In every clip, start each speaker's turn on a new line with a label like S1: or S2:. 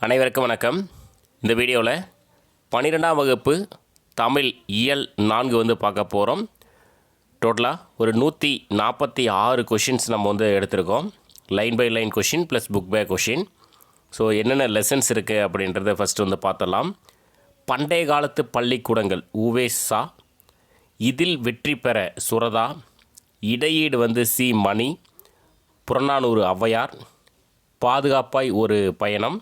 S1: அனைவருக்கும் வணக்கம். இந்த வீடியோவில் 12ஆம் வகுப்பு தமிழ் இயல் 4 வந்து பார்க்க போகிறோம். டோட்டலாக ஒரு 146 கொஷின்ஸ் நம்ம வந்து எடுத்திருக்கோம். Line by line question plus book by question. So என்னென்ன லெசன்ஸ் இருக்குது அப்படின்றத ஃபஸ்ட்டு வந்து பார்த்தலாம். பண்டைய காலத்து பள்ளிக்கூடங்கள் உவேசா, இதில் வெற்றி பெற சுரதா, இடையீடு வந்து சி மணி, புறநானூறு ஔவையார், பாதுகாப்பாய் ஒரு பயணம்,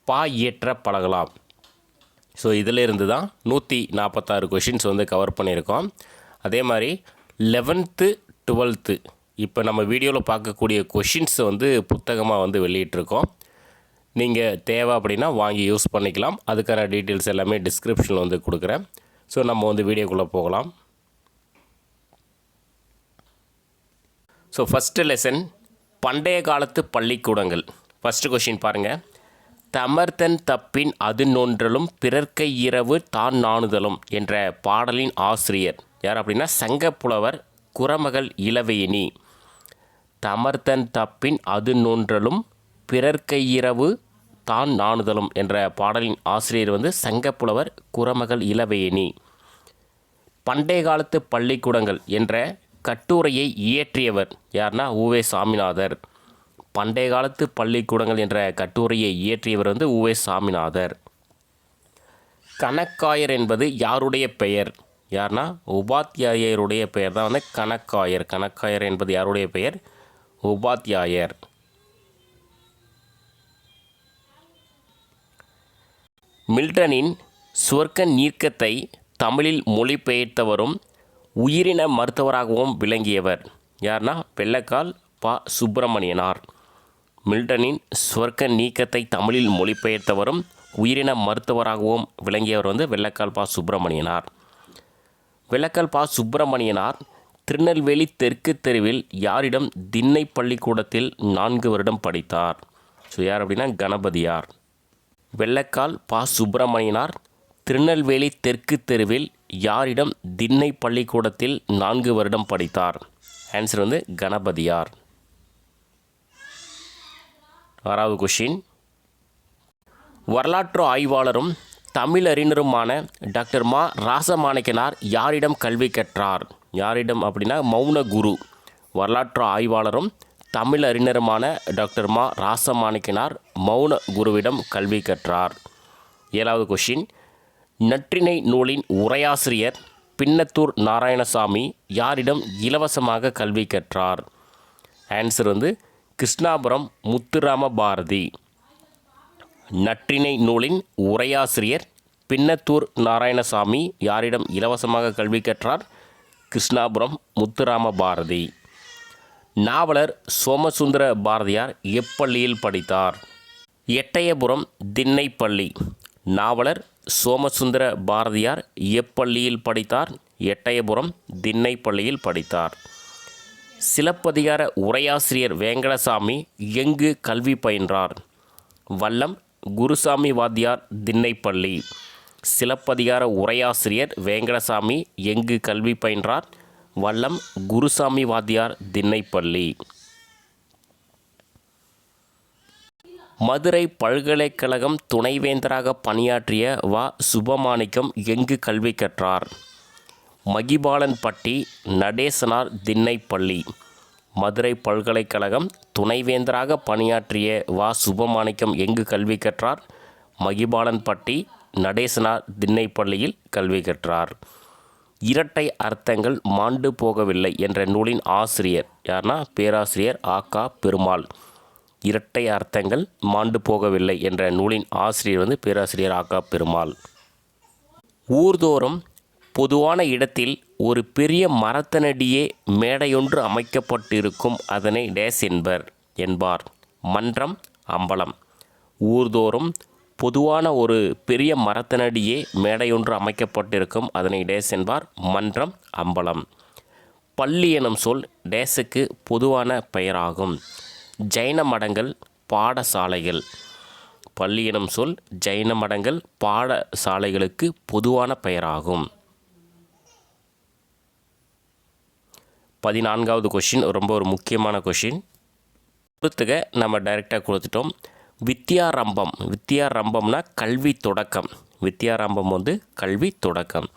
S1: பா இயற்ற பழகலாம். ஸோ இதிலிருந்து தான் 146 கொஷின்ஸ் வந்து கவர் பண்ணியிருக்கோம். அதே மாதிரி 11th 12th இப்போ நம்ம வீடியோவில் பார்க்கக்கூடிய கொஷின்ஸை வந்து புத்தகமாக வந்து வெளியிட்டிருக்கோம். நீங்கள் தேவை அப்படின்னா வாங்கி யூஸ் பண்ணிக்கலாம். அதுக்கான டீட்டெயில்ஸ் எல்லாமே டிஸ்கிரிப்ஷனில் வந்து கொடுக்குறேன். ஸோ நம்ம வந்து வீடியோக்குள்ளே போகலாம். ஸோ ஃபஸ்ட்டு லெசன் பண்டைய காலத்து பள்ளிக்கூடங்கள். ஃபஸ்ட்டு கொஷின் பாருங்கள். தமர்தன் தப்பின் அது நோன்றலும் பிறர்க்கை இரவு தான் நாணுதலும் என்ற பாடலின் ஆசிரியர் யார் அப்படின்னா சங்கப்புலவர் குறமகள் இளவேணி. தமர்தன் தப்பின் அது நோன்றலும் பிறர்க்கை இரவு தான் நாணுதலும் என்ற பாடலின் ஆசிரியர் வந்து சங்கப்புலவர் குறமகள் இளவேணி. பண்டைய காலத்து பள்ளிக்கூடங்கள் என்ற கட்டுரையை இயற்றியவர் யார்னா உவே சாமிநாதர். பண்டைய காலத்து பள்ளிக்கூடங்கள் என்ற கட்டுரையை இயற்றியவர் வந்து உவே சாமிநாதர். கணக்காயர் என்பது யாருடைய பெயர்? யார்னா உபாத்தியாயருடைய பெயர் தான் வந்து கணக்காயர். கணக்காயர் என்பது யாருடைய பெயர்? உபாத்தியாயர். மில்டனின் சுவர்க்க நீர்க்கத்தை தமிழில் மொழிபெயர்த்தவரும் உயிரின மருத்துவராகவும் விளங்கியவர் யார்னா வெள்ளக்கால் பா சுப்பிரமணியனார். மில்டனின் சுவர்க்க நீக்கத்தை தமிழில் மொழிபெயர்த்தவரும் உயிரின மருத்துவராகவும் விளங்கியவர் வந்து வெள்ளக்கால் பா சுப்பிரமணியனார். வெள்ளக்கால் பா சுப்பிரமணியனார் திருநெல்வேலி தெற்கு தெருவில் யாரிடம் திண்ணை பள்ளிக்கூடத்தில் 4 வருடம் படித்தார்? ஸோ யார் அப்படின்னா கணபதியார். வெள்ளக்கால் பா சுப்பிரமணியனார் திருநெல்வேலி தெற்கு தெருவில் யாரிடம் திண்ணை பள்ளிக்கூடத்தில் 4 வருடம் படித்தார்? ஆன்சர் வந்து கணபதியார். 6வது கொஷின். வரலாற்று ஆய்வாளரும் தமிழறிஞருமான டாக்டர் மா ராசமாணிக்கனார் யாரிடம் கல்வி கற்றார்? யாரிடம் அப்படின்னா மௌன குரு. வரலாற்று ஆய்வாளரும் தமிழறிஞருமான டாக்டர் மா ராசமாணிக்கனார் மௌன குருவிடம் கல்வி கற்றார். 7வது கொஷின். நற்றிணை நூலின் உரையாசிரியர் பின்னத்தூர் நாராயணசாமி யாரிடம் இலவசமாக கல்வி கற்றார்? ஆன்சர் வந்து கிருஷ்ணாபுரம் முத்துராம பாரதி. நற்றிணை நூலின் உரையாசிரியர் பின்னத்தூர் நாராயணசாமி யாரிடம் இலவசமாக கல்வி கற்றார்? கிருஷ்ணாபுரம் முத்துராம பாரதி. நாவலர் சோமசுந்தர பாரதியார் எப்பள்ளியில் படித்தார்? எட்டயபுரம் திண்ணைப்பள்ளி. நாவலர் சோமசுந்தர பாரதியார் எப்பள்ளியில் படித்தார்? எட்டயபுரம் திண்ணைப்பள்ளியில் படித்தார். சிலப்பதிகார உரையாசிரியர் வேங்கடசாமி எங்கு கல்வி பயின்றார்? வல்லம் குருசாமி வாத்தியார் திண்ணைப்பள்ளி. சிலப்பதிகார உரையாசிரியர் வேங்கடசாமி எங்கு கல்வி பயின்றார்? வல்லம் குருசாமி வாத்தியார் திண்ணைப்பள்ளி. மதுரை பல்கலைக்கழகம் துணைவேந்தராக பணியாற்றிய வ சுபமாணிக்கம் எங்கு கல்வி கற்றார்? மகிபாலன்பட்டி நடேசனார் திண்ணைப்பள்ளி. மதுரை பல்கலைக்கழகம் துணைவேந்தராக பணியாற்றிய வ சுபமாணிக்கம் எங்கு கல்வி கற்றார்? மகிபாலன்பட்டி நடேசனார் திண்ணைப்பள்ளியில் கல்வி கற்றார். இரட்டை அர்த்தங்கள் மாண்டு போகவில்லை என்ற நூலின் ஆசிரியர் யார்னா பேராசிரியர் ஆ.க. பெருமாள். இரட்டை அர்த்தங்கள் மாண்டு போகவில்லை என்ற நூலின் ஆசிரியர் வந்து பேராசிரியர் ஆ.க. பெருமாள். ஊர்தோறும் பொதுவான இடத்தில் ஒரு பெரிய மரத்தனடியே மேடையொன்று அமைக்கப்பட்டிருக்கும் அதனை டேஸ் என்பார். மன்றம் அம்பலம். ஊர்தோறும் பொதுவான ஒரு பெரிய மரத்தனடியே மேடையொன்று அமைக்கப்பட்டிருக்கும் அதனை டேஸ் என்பார். மன்றம் அம்பலம். பள்ளி எனும் சொல் டேஸுக்கு பொதுவான பெயராகும். ஜைன மடங்கள் பாடசாலைகள். பள்ளி எனும் சொல் ஜைன மடங்கள் பாடசாலைகளுக்கு பொதுவான பெயராகும். 14வது கொஷின் ரொம்ப ஒரு முக்கியமான கொஷின். கொடுத்துக்க நம்ம டைரெக்டாக கொடுத்துட்டோம். வித்யாரம்பம்னா கல்வி தொடக்கம். வித்யாரம்பம் வந்து கல்வி தொடக்கம்.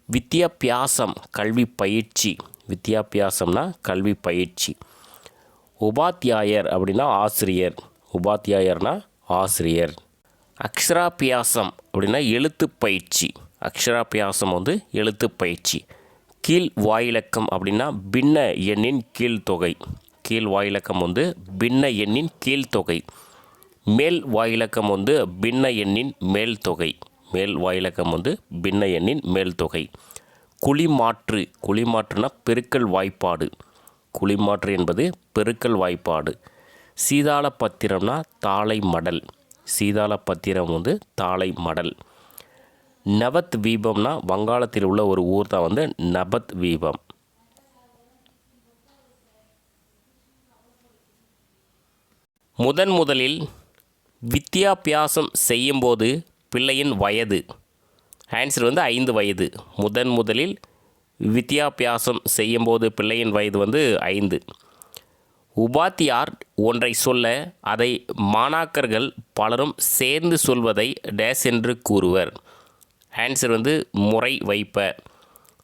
S1: வித்யாபியாசம் கல்வி பயிற்சி. வித்யாபியாசம்னா கல்வி பயிற்சி. உபாத்தியாயர் அப்படின்னா ஆசிரியர். உபாத்தியாயர்னா ஆசிரியர். அக்ஷராபியாசம் அப்படின்னா எழுத்து பயிற்சி. அக்ஷராபியாசம் வந்து எழுத்து பயிற்சி. கீழ் வாயிலக்கம் அப்படின்னா பின்ன எண்ணின் கீழ்த்தொகை. கீழ் வாயிலக்கம் வந்து பின்ன எண்ணின் கீழ்த்தொகை. மேல் வாயிலக்கம் வந்து பின்ன எண்ணின் மேல் தொகை. மேல் வாயிலக்கம் வந்து பின்ன எண்ணின் மேல் தொகை. குழிமாற்றுனா பெருக்கல் வாய்ப்பாடு. குழிமாற்று என்பது பெருக்கல் வாய்ப்பாடு. சீதாளப்பத்திரம்னா தாளை மடல். சீதாளப்பத்திரம் வந்து தாளை மடல். நவத் வீபம்னா வங்காளத்தில் உள்ள ஒரு ஊர் தான் வந்து நபத் வீபம். முதலில் வித்யாபியாசம் செய்யும்போது பிள்ளையின் வயது. ஆன்சர் வந்து 5 வயது. முதலில் வித்யாபியாசம் செய்யும்போது பிள்ளையின் வயது வந்து 5. உபாத்தியார் ஒன்றை சொல்ல அதை மாணாக்கர்கள் பலரும் சேர்ந்து சொல்வதை டேஸ் என்று கூறுவர். ஆன்சர் வந்து முறை வைப்ப.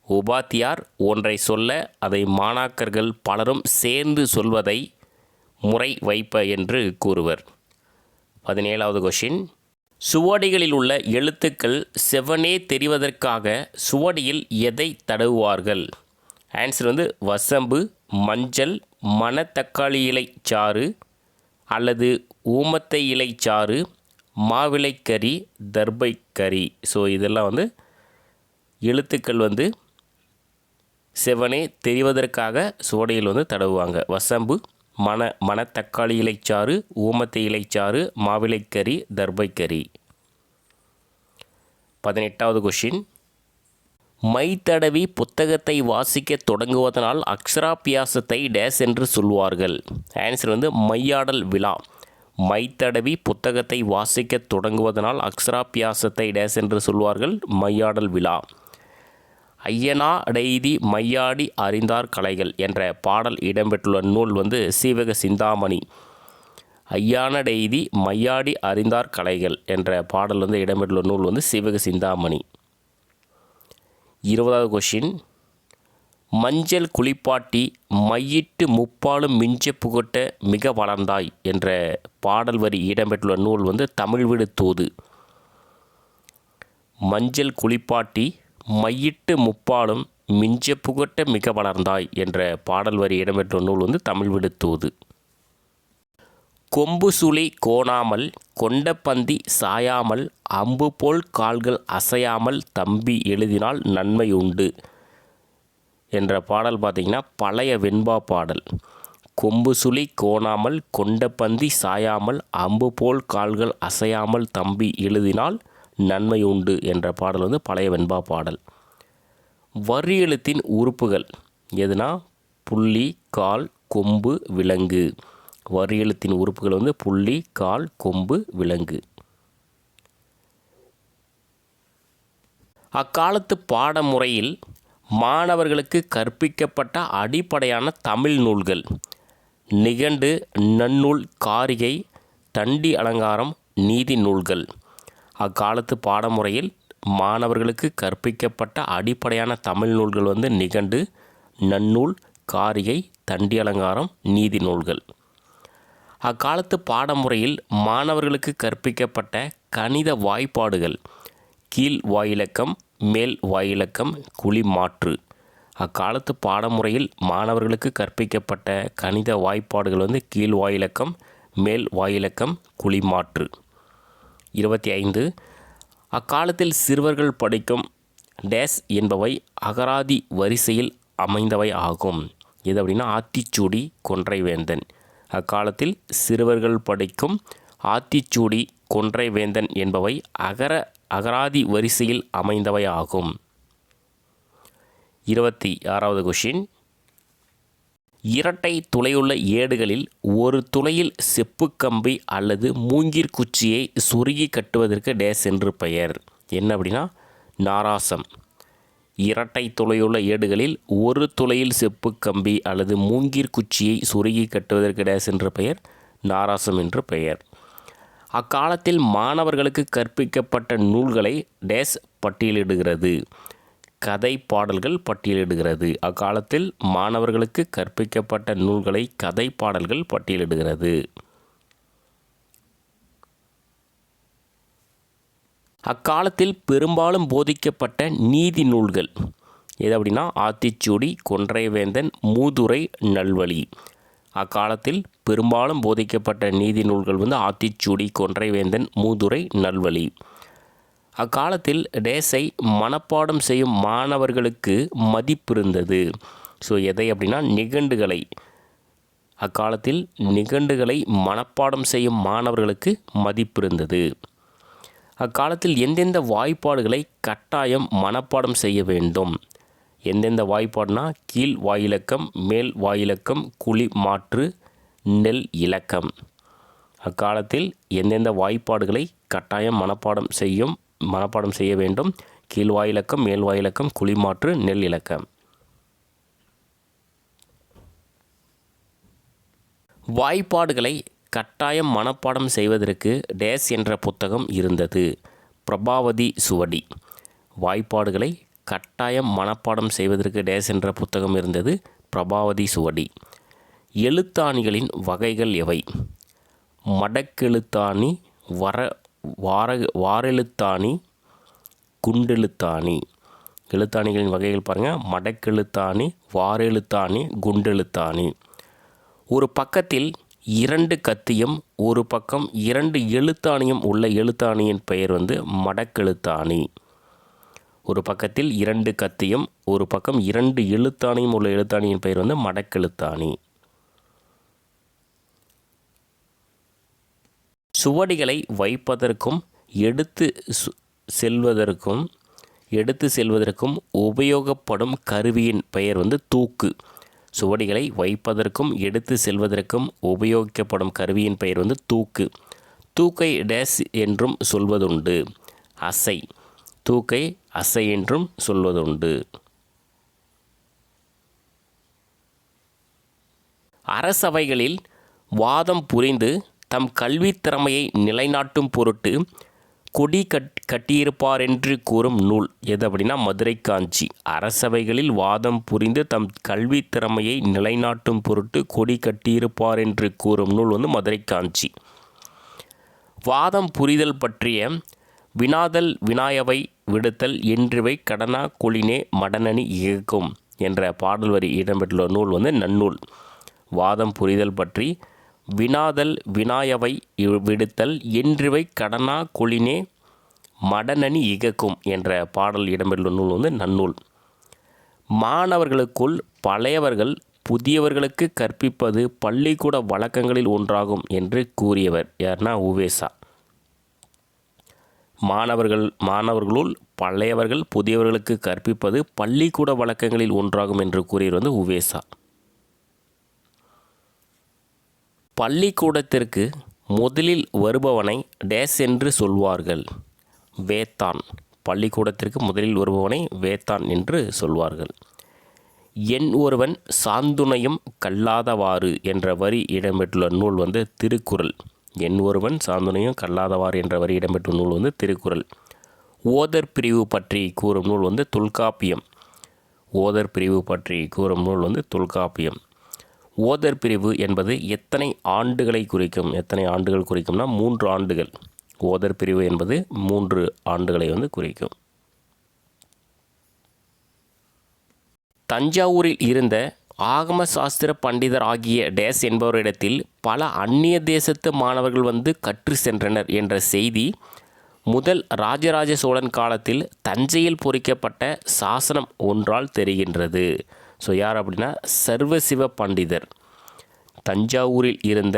S1: உபாத்தியார் ஒன்றை சொல்ல அதை மாணாக்கர்கள் பலரும் சேர்ந்து சொல்வதை முறை வைப்ப என்று கூறுவர். 17வது கொஷின். சுவடிகளில் உள்ள எழுத்துக்கள் செவனே தெரிவதற்காக சுவடியில் எதை தடவுவார்கள்? ஆன்சர் வந்து வசம்பு, மஞ்சள், மணத்தக்காளி இலை சாறு அல்லது ஊமத்தை இலை சாறு, மாவிளைக்கறி, தர்பைக்கறி. ஸோ இதெல்லாம் வந்து எழுத்துக்கள் வந்து செவனே தெரிவதற்காக சுவடியில் வந்து தடவுவாங்க. வசம்பு, மணத்தக்காளி இலைச்சாறு, ஊமத்தை இலைச்சாறு, மாவிளைக்கறி, தர்பைக்கறி. 18வது கொஷின். மை தடவி புத்தகத்தை வாசிக்க தொடங்குவதனால் அக்ஷராபியாசத்தை டேஸ் என்று சொல்வார்கள். ஆன்சர் வந்து மையாடல் விழா. மை தடவி புத்தகத்தை வாசிக்க தொடங்குவதனால் அக்ஷராபியாசத்தை டேஸ் என்று சொல்வார்கள். மையாடல் விழா. ஐயனாடெய்தி மையாடி அறிந்தார் கலைகள் என்ற பாடல் இடம்பெற்றுள்ள நூல் வந்து சீவக சிந்தாமணி. ஐயானடெய்தி மையாடி அறிந்தார் கலைகள் என்ற பாடல் வந்து இடம்பெற்றுள்ள நூல் வந்து சீவக சிந்தாமணி. 20வது கொஷின். மஞ்சள் குளிப்பாட்டி மையிட்டு முப்பாலும் மிஞ்ச புகட்ட மிக வளர்ந்தாய் என்ற பாடல் வரி இடம்பெற்றுள்ள நூல் வந்து தமிழ்விடு தூது. மஞ்சள் குளிப்பாட்டி மையிட்டு முப்பாலும் மிஞ்ச புகட்ட மிக வளர்ந்தாய் என்ற பாடல் வரி இடம்பெற்ற நூல் வந்து தமிழ்விடு தூது. கொம்பு சுழி கோணாமல் கொண்ட பந்தி சாயாமல் அம்பு போல் கால்கள் அசையாமல் தம்பி எழுதினால் நன்மை உண்டு என்ற பாடல் பார்த்திங்கன்னா பழைய வெண்பா பாடல். கொம்பு சுழி கோணாமல் கொண்ட பந்தி சாயாமல் அம்பு போல் கால்கள் அசையாமல் தம்பி எழுதினால் நன்மை உண்டு என்ற பாடல் வந்து பழைய வெண்பா பாடல். வரி எழுத்தின் உறுப்புகள் எதுனா புள்ளி, கால், கொம்பு, விலங்கு. வரி எழுத்தின் உறுப்புகள் வந்து புள்ளி, கால், கொம்பு, விலங்கு. அக்காலத்து பாடமுறையில் மாணவர்களுக்கு கற்பிக்கப்பட்ட அடிப்படையான தமிழ் நூல்கள் நிகண்டு, நன்னூல், காரிகை, தண்டி அலங்காரம், நீதி நூல்கள். அக்காலத்து பாடமுறையில் மாணவர்களுக்கு கற்பிக்கப்பட்ட அடிப்படையான தமிழ் நூல்கள் வந்து நிகண்டு, நன்னூல், காரிகை, தண்டி அலங்காரம், நீதி நூல்கள். அக்காலத்து பாடமுறையில் மாணவர்களுக்கு கற்பிக்கப்பட்ட கணித வாய்ப்பாடுகள் கீழ் வாயிலக்கம், மேல் வாயிலக்கம், குழிமாற்று. அக்காலத்து பாடமுறையில் மாணவர்களுக்கு கற்பிக்கப்பட்ட கணித வாய்ப்பாடுகள் வந்து கீழ் வாயிலக்கம், மேல் வாயிலக்கம், குழிமாற்று. 25. அக்காலத்தில் சிறுவர்கள் படிக்கும் டேஸ் என்பவை அகராதி வரிசையில் அமைந்தவை ஆகும். எது அப்படின்னா ஆத்திச்சூடி, கொன்றைவேந்தன். அக்காலத்தில் சிறுவர்கள் படிக்கும் ஆத்திச்சூடி, கொன்றைவேந்தன் என்பவை அகராதி வரிசையில் அமைந்தவை ஆகும். 26வது கொஷின். இரட்டை துளையுள்ள ஏடுகளில் ஒரு துளையில் செப்பு கம்பி அல்லது மூங்கிற் குச்சியை சொருகி கட்டுவதற்கு டேஸ் என்று பெயர். என்ன அப்படின்னா நாராசம். இரட்டை துளையுள்ள ஏடுகளில் ஒரு துளையில் செப்பு கம்பி அல்லது மூங்கிற் குச்சியை சொருகி கட்டுவதற்கு டேஸ் என்று பெயர் நாராசம் என்று பெயர். அக்காலத்தில் மாணவர்களுக்கு கற்பிக்கப்பட்ட நூல்களை டேஸ் பட்டியலிடுகிறது. கதை பாடல்கள் பட்டியலிடுகிறது. அக்காலத்தில் மாணவர்களுக்கு கற்பிக்கப்பட்ட நூல்களை கதை பாடல்கள் பட்டியலிடுகிறது. அக்காலத்தில் பெரும்பாலும் போதிக்கப்பட்ட நீதி நூல்கள் எது அப்படின்னா ஆத்திச்சூடி, கொன்றைவேந்தன், மூதுரை, நல்வழி. அக்காலத்தில் பெரும்பாலும் போதிக்கப்பட்ட நீதி நூல்கள் வந்து ஆத்திச்சூடி, கொன்றைவேந்தன், மூதுரை, நல்வழி. அக்காலத்தில் டேஸை மனப்பாடம் செய்யும் மாணவர்களுக்கு மதிப்பு இருந்தது. ஸோ எதை அப்படின்னா நிகண்டுகளை. அக்காலத்தில் நிகண்டுகளை மனப்பாடம் செய்யும் மாணவர்களுக்கு மதிப்பு இருந்தது. அக்காலத்தில் எந்தெந்த வாய்ப்பாடுகளை கட்டாயம் மனப்பாடம் செய்ய வேண்டும். எந்தெந்த வாய்ப்பாடுனா கீழ் வாயிலக்கம், மேல் வாயிலக்கம், குழி மாற்று, நெல் இலக்கம். அக்காலத்தில் எந்தெந்த வாய்ப்பாடுகளை கட்டாயம் மனப்பாடம் செய்ய வேண்டும். கீழ் வாயிலக்கம், மேல் வாயிலக்கம், குழி மாற்று, நெல் இலக்கம். வாய்ப்பாடுகளை கட்டாயம் மனப்பாடம் செய்வதற்கு டேஸ் என்ற புத்தகம் இருந்தது. பிரபாவதி சுவடி. வாய்ப்பாடுகளை கட்டாயம் மனப்பாடம் செய்வதற்கு டேஸ் என்ற புத்தகம் இருந்தது. பிரபாவதி சுவடி. எழுத்தாணிகளின் வகைகள் எவை? மடக்கெழுத்தாணி, வாரெழுத்தாணி, குண்டெழுத்தாணி. எழுத்தாணிகளின் வகைகள் பாருங்கள். மடக்கெழுத்தாணி, வாரெழுத்தாணி, குண்டெழுத்தாணி. ஒரு பக்கத்தில் 2 கத்தியும் ஒரு பக்கம் 2 எழுத்தாணியும் உள்ள எழுத்தாணியின் பெயர் வந்து மடக்கெழுத்தாணி. ஒரு பக்கத்தில் 2 கத்தியும் ஒரு பக்கம் 2 எழுத்தாணியும் உள்ள எழுத்தாணியின் பெயர் வந்து மடக்கெழுத்தாணி. சுவடிகளை வைப்பதற்கும் எடுத்து செல்வதற்கும் உபயோகப்படும் கருவியின் பெயர் வந்து தூக்கு. சுவடிகளை வைப்பதற்கும் எடுத்து செல்வதற்கும் உபயோகிக்கப்படும் கருவியின் பெயர் வந்து தூக்கு. தூக்கை டேஸ் என்றும் சொல்வதுண்டு. அசை. தூக்கை அசை என்றும் சொல்வதுண்டு. அரசவைகளில் வாதம் புரிந்து தம் கல்வித் திறமையை நிலைநாட்டும் பொருட்டு கொடி கட்டியிருப்பார் என்று கூறும் நூல் எது அப்படின்னா மதுரை காஞ்சி. அரசவைகளில் வாதம் புரிந்து தம் கல்வி திறமையை நிலைநாட்டும் பொருட்டு கொடி கட்டியிருப்பார் என்று கூறும் நூல் வந்து மதுரை காஞ்சி. வாதம் புரிதல் பற்றிய வினாதல், வினாயவை விடுத்தல் என்றிவை கடனா கொளினே மடனணி இயக்கும் என்ற பாடல் வரி இடம்பெற்றுள்ள நூல் வந்து நன்னூல். வாதம் புரிதல் பற்றி வினாதல், வினாயவை விடுத்தல் என்றிவை கடனா கொளினே மடனணி இகக்கும் என்ற பாடல் இடம்பெற்றுள்ள நூல் வந்து நன்னூல். மாணவர்களுக்குள் பழையவர்கள் புதியவர்களுக்கு கற்பிப்பது பள்ளிக்கூட வழக்கங்களில் ஒன்றாகும் என்று கூறியவர் யார்னா உவேசா. மாணவர்களுள் பழையவர்கள் புதியவர்களுக்கு கற்பிப்பது பள்ளிக்கூட வழக்கங்களில் ஒன்றாகும் என்று கூறியவர் வந்து உவேசா. பள்ளிக்கூடத்திற்கு முதலில் வருபவனை டேஸ் என்று சொல்வார்கள். வேத்தான். பள்ளிக்கூடத்திற்கு முதலில் வருபவனை வேத்தான் என்று சொல்வார்கள். என் ஒருவன் சாந்துணையும் கல்லாதவாறு என்ற வரி இடம்பெற்றுள்ள நூல் வந்து திருக்குறள். என் ஒருவன் சாந்துணையும் கல்லாதவாறு என்ற வரி இடம்பெற்றுள்ள நூல் வந்து திருக்குறள். ஓதர் பிரிவு பற்றி கூறும் நூல் வந்து தொல்காப்பியம். ஓதர் பிரிவு பற்றி கூறும் நூல் வந்து தொல்காப்பியம். ஓதர் பிரிவு என்பது எத்தனை ஆண்டுகளை குறிக்கும்? எத்தனை ஆண்டுகள் குறிக்கும்னா 3 ஆண்டுகள். ஓதர் பிரிவு என்பது 3 ஆண்டுகளை வந்து குறிக்கும். தஞ்சாவூரில் இருந்த ஆகம சாஸ்திர பண்டிதர் ஆகிய டேஸ் என்பவரிடத்தில் பல அந்நிய தேசத்து மாணவர்கள் வந்து கற்று சென்றனர் என்ற செய்தி முதல் ராஜராஜ சோழன் காலத்தில் தஞ்சையில் பொறிக்கப்பட்ட சாசனம் ஒன்றால் தெரிகின்றது. ஸோ யார் அப்படின்னா சர்வசிவ பண்டிதர். தஞ்சாவூரில் இருந்த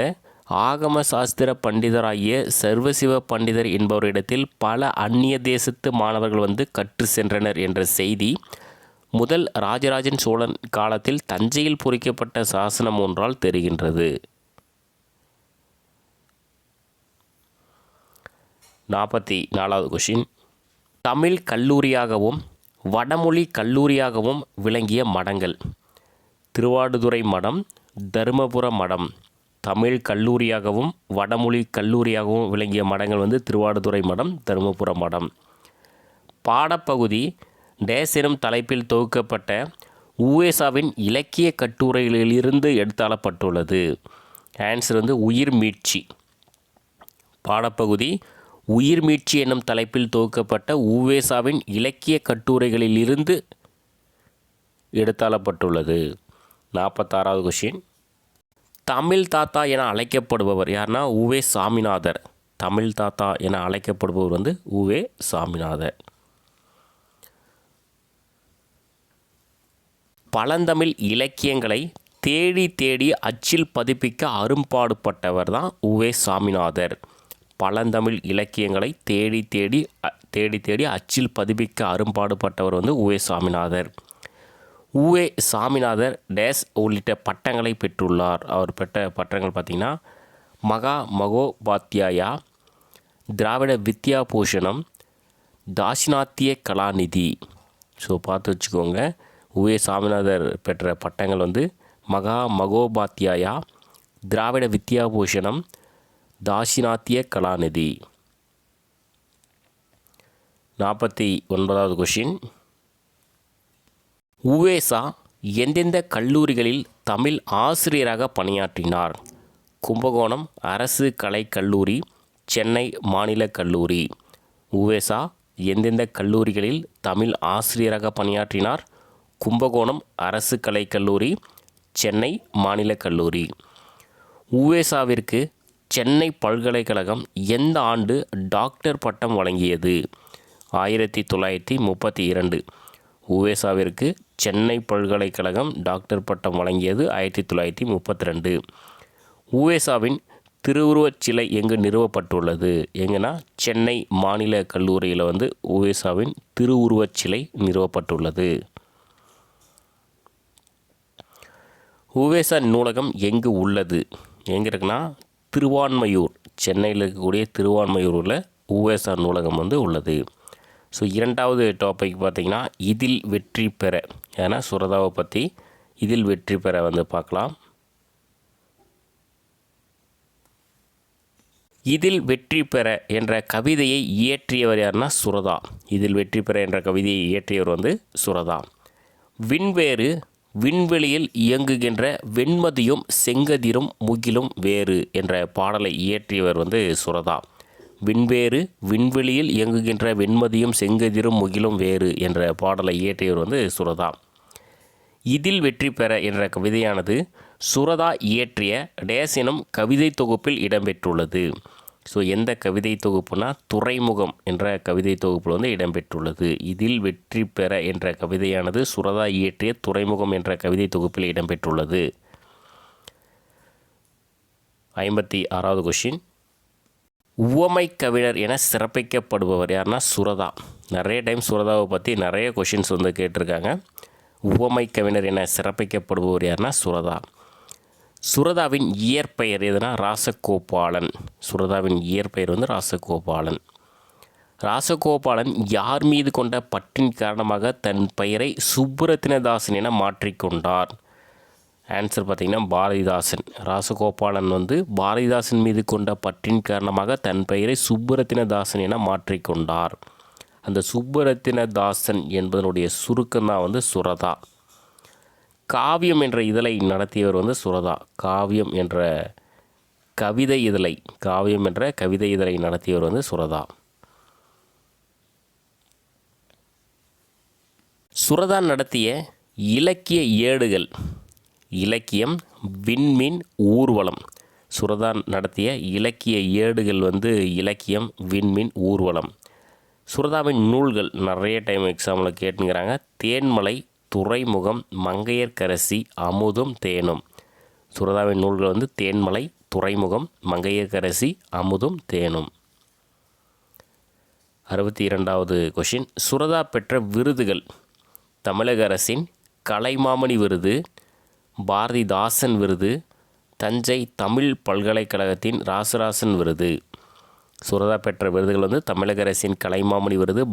S1: ஆகம சாஸ்திர பண்டிதராகிய சர்வசிவ பண்டிதர் என்பவரிடத்தில் பல அந்நிய தேசத்து மாணவர்கள் வந்து கற்று சென்றனர் என்ற செய்தி முதல் ராஜராஜன் சோழன் காலத்தில் தஞ்சையில் பொறிக்கப்பட்ட சாசனம் ஒன்றால் தெரிகின்றது. 44வது கொஷின். தமிழ் கல்லூரியாகவும் வடமொழி கல்லூரியாகவும் விளங்கிய மடங்கள். திருவாடுதுறை மடம், தருமபுர மடம், தமிழ் கல்லூரியாகவும் வடமொழி கல்லூரியாகவும் விளங்கிய மடங்கள் வந்து திருவாடுதுறை மடம், தருமபுரம் மடம். பாடப்பகுதி டேஸ் எனும் தலைப்பில் தொகுக்கப்பட்ட உவேசாவின் இலக்கிய கட்டுரைகளிலிருந்து எடுத்தாளப்பட்டுள்ளது. ஆன்சர் வந்து உயிர் மீட்சி. பாடப்பகுதி உயிர் மீட்சி என்னும் தலைப்பில் தொகுக்கப்பட்ட உவேசாவின் இலக்கிய கட்டுரைகளிலிருந்து எடுத்தாளப்பட்டுள்ளது. 46வது கொஷின். தமிழ் தாத்தா என அழைக்கப்படுபவர் யாருன்னா உவே சாமிநாதர். தமிழ் தாத்தா என அழைக்கப்படுபவர் வந்து உவே சாமிநாதர். பழந்தமிழ் இலக்கியங்களை தேடி தேடி அச்சில் பதிப்பிக்க அரும்பாடுபட்டவர் தான் உவே சாமிநாதர். பழந்தமிழ் இலக்கியங்களை தேடி தேடி அச்சில் பதிப்பிக்க அரும்பாடுபட்டவர் வந்து உவே சாமிநாதர். உவே சாமிநாதர் டேஸ் உள்ளிட்ட பட்டங்களை பெற்றுள்ளார். அவர் பெற்ற பட்டங்கள் பார்த்திங்கன்னா மகா மகோபாத்தியாயா, திராவிட வித்யா பூஷணம், தாசினாத்திய கலாநிதி. ஸோ பார்த்து வச்சுக்கோங்க. உவே சாமிநாதர் பெற்ற பட்டங்கள் வந்து மகா மகோபாத்தியாயா, திராவிட வித்யா பூஷணம், தாசினாத்திய கலாநிதி. 49வது கொஷின். உவேசா எந்தெந்த கல்லூரிகளில் தமிழ் ஆசிரியராக பணியாற்றினார்? கும்பகோணம் அரசு கலைக் கல்லூரி, சென்னை மாநில கல்லூரி. உவேசா எந்தெந்த கல்லூரிகளில் தமிழ் ஆசிரியராக பணியாற்றினார்? கும்பகோணம் அரசு கலைக் கல்லூரி, சென்னை மாநில கல்லூரி. உவேசாவிற்கு சென்னை பல்கலைக்கழகம் எந்த ஆண்டு டாக்டர் பட்டம் வழங்கியது? 1932. உவேசாவிற்கு சென்னை பல்கலைக்கழகம் டாக்டர் பட்டம் வழங்கியது 1932. உவேசாவின் திருவுருவச் சிலை எங்கு நிறுவப்பட்டுள்ளது? எங்கன்னா சென்னை மாநில கல்லூரியில் வந்து உவேசாவின் திருவுருவச் சிலை நிறுவப்பட்டுள்ளது. உவேசா நூலகம் எங்கு உள்ளது? எங்கே இருக்குன்னா திருவான்மையூர், சென்னையில் இருக்கக்கூடிய திருவான்மையூரில் உவேசா நூலகம் வந்து உள்ளது. ஸோ 2வது டாபிக் பார்த்திங்கன்னா இதில் வெற்றி பெற. ஏன்னா சுரதாவை பற்றி இதில் வெற்றி பெற வந்து பார்க்கலாம். இதில் வெற்றி பெற என்ற கவிதையை இயற்றியவர் யாருன்னா சுரதா. இதில் வெற்றி பெற என்ற கவிதையை இயற்றியவர் வந்து சுரதா. விண்வேறு விண்வெளியில் இயங்குகின்ற வெண்மதியும் செங்கதிரும் முகிலும் வேறு என்ற பாடலை இயற்றியவர் வந்து சுரதா. விண்வேறு விண்வெளியில் இயங்குகின்ற வெண்மதியும் செங்கதிரும் முகிலும் வேறு என்ற பாடலை இயற்றியவர் வந்து சுரதா. இதில் வெற்றி பெற என்ற கவிதையானது சுரதா இயற்றிய டேஸ் எனும் கவிதை தொகுப்பில் இடம்பெற்றுள்ளது. ஸோ எந்த கவிதை தொகுப்புனா துறைமுகம் என்ற கவிதை தொகுப்பில் வந்து இடம்பெற்றுள்ளது. இதில் வெற்றி பெற என்ற கவிதையானது சுரதா இயற்றிய துறைமுகம் என்ற கவிதை தொகுப்பில் இடம்பெற்றுள்ளது. 56வது கொஷின். உவமை கவிஞர் என சிறப்பிக்கப்படுபவர் யாருன்னா சுரதா. நிறைய டைம் சுரதாவை பற்றி நிறைய கொஷின்ஸ் வந்து கேட்டிருக்காங்க. உவமை கவிஞர் என சிறப்பிக்கப்படுபவர் யாருன்னா சுரதா. சுரதாவின் இயற்பெயர் எதுனா ராசகோபாலன். சுரதாவின் இயற்பெயர் வந்து ராசகோபாலன். ராசகோபாலன் யார் மீது கொண்ட பற்றின் காரணமாக தன் பெயரை சுப்புரத்தினதாசன் என மாற்றிக்கொண்டார்? ஆன்சர் பார்த்திங்கன்னா பாரதிதாசன். ராசகோபாலன் வந்து பாரதிதாசன் மீது கொண்ட பற்றின் காரணமாக தன் பெயரை சுப்புரத்தினதாசன் என மாற்றிக்கொண்டார். அந்த சுப்புரத்தினதாசன் என்பதனுடைய சுருக்கம்தான் வந்து சுரதா. காவியம் என்ற இதழை நடத்தியவர் வந்து சுரதா. காவியம் என்ற கவிதை இதழை நடத்தியவர் வந்து சுரதா. சுரதா நடத்திய இலக்கிய ஏடுகள் இலக்கியம், விண்மீன், ஊர்வலம். சுரதா நடத்திய இலக்கிய ஏடுகள் வந்து இலக்கியம், விண்மீன், ஊர்வலம். சுரதாவின் நூல்கள் நிறைய டைம் எக்ஸாமில் கேட்டுங்கிறாங்க. தேன்மலை, துறைமுகம், மங்கையர்க்கரசி, அமுதும் தேனும். சுரதாவின் நூல்கள் வந்து தேன்மலை, துறைமுகம், மங்கையர்க்கரசி, அமுதும் தேனும். 62வது கொஷின். சுரதா பெற்ற விருதுகள். தமிழக அரசின் கலைமாமணி விருது, பாரதிதாசன் விருது, தஞ்சை தமிழ் பல்கலைக்கழகத்தின் ராசராசன் விருது. சுரதா பெற்ற விருதுகள் வந்து தமிழக அரசின் கலைமாமணி விருது,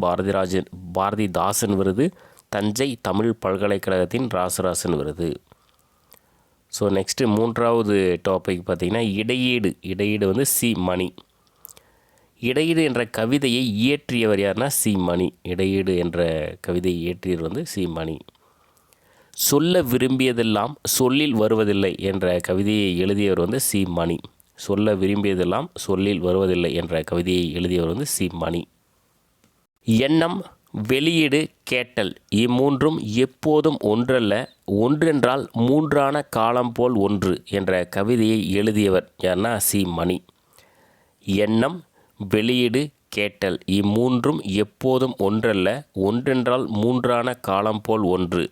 S1: பாரதிதாசன் விருது, தஞ்சை தமிழ் பல்கலைக்கழகத்தின் ராசராசன் விருது. ஸோ நெக்ஸ்ட்டு மூன்றாவது டாபிக் பார்த்திங்கன்னா இடையீடு. இடையீடு வந்து சி மணி. இடையீடு என்ற கவிதையை இயற்றியவர் யாருன்னா சி மணி. இடையீடு என்ற கவிதையை இயற்றியவர் வந்து சி மணி. சொல்ல விரும்பியதெல்லாம் சொல்லில் வருவதில்லை என்ற கவிதையை எழுதியவர் வந்து சி மணி. சொல்ல விரும்பியதெல்லாம் சொல்லில் வருவதில்லை என்ற கவிதையை எழுதியவர் வந்து சி மணி. எண்ணம், வெளியீடு, கேட்டல் இம்மூன்றும் எப்போதும் ஒன்றல்ல, ஒன்றென்றால் மூன்றான காலம் போல் ஒன்று என்ற கவிதையை எழுதியவர் யார்னா சி மணி. எண்ணம், வெளியீடு, கேட்டல் இம்மூன்றும் எப்போதும் ஒன்றல்ல, ஒன்றென்றால் மூன்றான காலம் போல் ஒன்று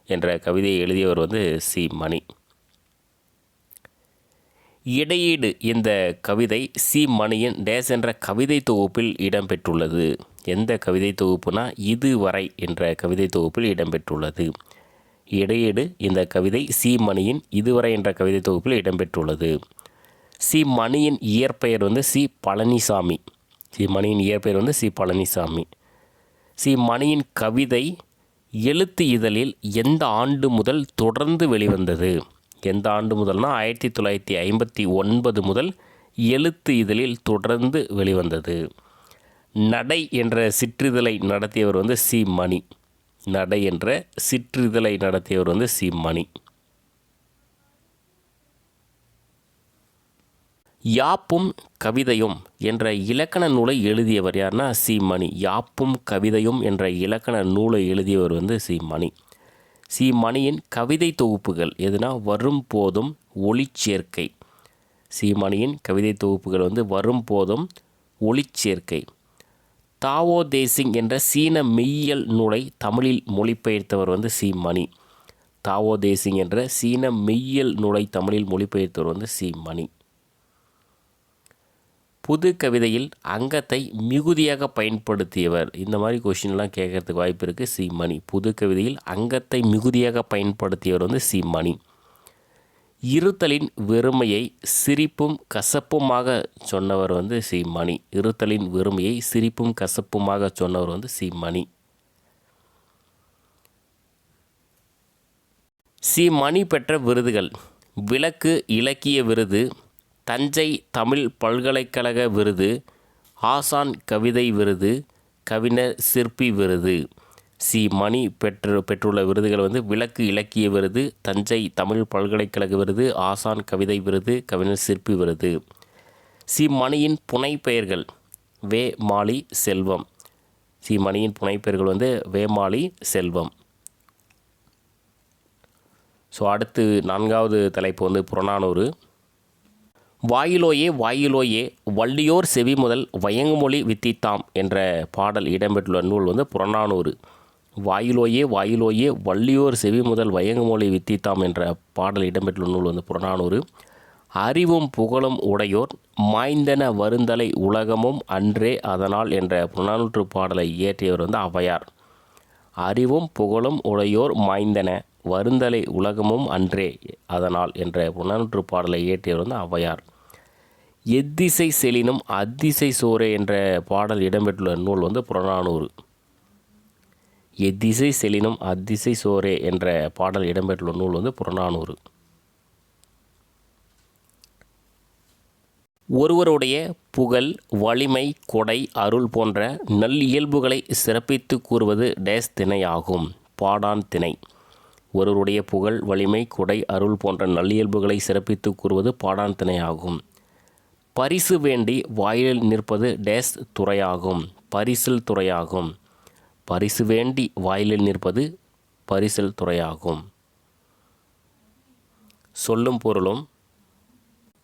S1: என்ற கவிதையை எழுதியவர் வந்து சி மணி. இடையீடு இந்த கவிதை சி மணியின் டேஸ் என்ற கவிதை தொகுப்பில் இடம்பெற்றுள்ளது. எந்த கவிதை தொகுப்புனா இதுவரை என்ற கவிதை தொகுப்பில் இடம்பெற்றுள்ளது. இடையீடு இந்த கவிதை சி மணியின் இதுவரை என்ற கவிதை தொகுப்பில் இடம்பெற்றுள்ளது. சி மணியின் இயற்பெயர் வந்து சி பழனிசாமி. சி மணியின் இயற்பெயர் வந்து சி பழனிசாமி. சி மணியின் கவிதை எழுத்து இதழில் எந்த ஆண்டு முதல் தொடர்ந்து வெளிவந்தது? எந்த ஆண்டு முதல்னா 1959 முதல் எழுத்து இதழில் தொடர்ந்து வெளிவந்தது. நடை என்ற சிற்றிதழை நடத்தியவர் வந்து சி மணி. நடை என்ற சிற்றிதழை நடத்தியவர் வந்து சி மணி. யாப்பும் கவிதையும் என்ற இலக்கண நூலை எழுதியவர் யார்னா சி மணி. யாப்பும் கவிதையும் என்ற இலக்கண நூலை எழுதியவர் வந்து சி மணி. சி மணியின் கவிதை தொகுப்புகள் எதுனா வரும் போதும், ஒளிச்சேர்க்கை. சி மணியின் கவிதை தொகுப்புகள் வந்து வரும் போதும், ஒளிச்சேர்க்கை. தாவோ தேசிங் என்ற சீன மெய்யியல் நூலை தமிழில் மொழிபெயர்த்தவர் வந்து சி மணி. தாவோ தேசிங் என்ற சீன மெய்யியல் நூலை தமிழில் மொழிபெயர்த்தவர் வந்து சி மணி. புது கவிதையில் அங்கத்தை மிகுதியாக பயன்படுத்தியவர். இந்த மாதிரி கொஷின்லாம் கேட்கறதுக்கு வாய்ப்பு இருக்குது. சி மணி. புது கவிதையில் அங்கத்தை மிகுதியாக பயன்படுத்தியவர் வந்து சி மணி. இருத்தலின் வெறுமையை சிரிப்பும் கசப்புமாக சொன்னவர் வந்து சி மணி. இருத்தலின் வெறுமையை சிரிப்பும் கசப்புமாக சொன்னவர் வந்து சி மணி. சி மணி பெற்ற விருதுகள்: விளக்கு இலக்கிய விருது, தஞ்சை தமிழ் பல்கலைக்கழக விருது, ஆசான் கவிதை விருது, கவிஞர் சிற்பி விருது. சி மணி பெற்றுள்ள விருதுகள் வந்து விளக்கு இலக்கிய விருது, தஞ்சை தமிழ் பல்கலைக்கழக விருது, ஆசான் கவிதை விருது, கவிஞர் சிற்பி விருது. சி மணியின் புனைப்பெயர்கள்: வே மாலி செல்வம். சி மணியின் புனைப்பெயர்கள் வந்து வே மாலி செல்வம். ஸோ அடுத்து நான்காவது தலைப்பு வந்து புறநானூறு. வாயிலோயே வாயிலோயே வள்ளியோர் செவி முதல் வயங்குமொழி வித்தித்தாம் என்ற பாடல் இடம்பெற்றுள்ள நூல் வந்து புறநானூறு. வாயிலோயே வாயிலோயே வள்ளியோர் செவி முதல் வயங்குமொழி வித்தித்தாம் என்ற பாடல் இடம்பெற்றுள்ள நூல் வந்து புறநானூறு. அறிவும் புகழும் உடையோர் மாய்ந்தன வருந்தலை உலகமும் அன்றே அதனால் என்ற புறநானூற்று பாடலை இயற்றியவர் வந்து ஔவையார். அறிவும் புகழும் உடையோர் மாய்ந்தன வருந்தலை உலகமும் அன்றே அதனால் என்ற புறநானூற்று பாடலை இயற்றியவர் வந்து ஔவையார். எத்திசை செலினும் அத்திசை சோரே என்ற பாடல் இடம்பெற்றுள்ள நூல் வந்து புறநானூறு. எத்திசை செலினும் அத்திசை சோரே என்ற பாடல் இடம்பெற்றுள்ள நூல் வந்து புறநானூறு. ஒருவருடைய புகழ், வலிமை, கொடை, அருள் போன்ற நல்லியல்புகளை சிறப்பித்து கூறுவது டேஸ் திணையாகும். பாடான் திணை. ஒருவருடைய புகழ், வலிமை, கொடை, அருள் போன்ற நல்லியல்புகளை சிறப்பித்து கூறுவது பாடான் திணையாகும். பரிசு வேண்டி வாயிலில் நிற்பது டேஸ் துறையாகும். பரிசில் துறையாகும். பரிசு வேண்டி வாயிலில் நிற்பது பரிசில் துறையாகும். சொல்லும் பொருளும்: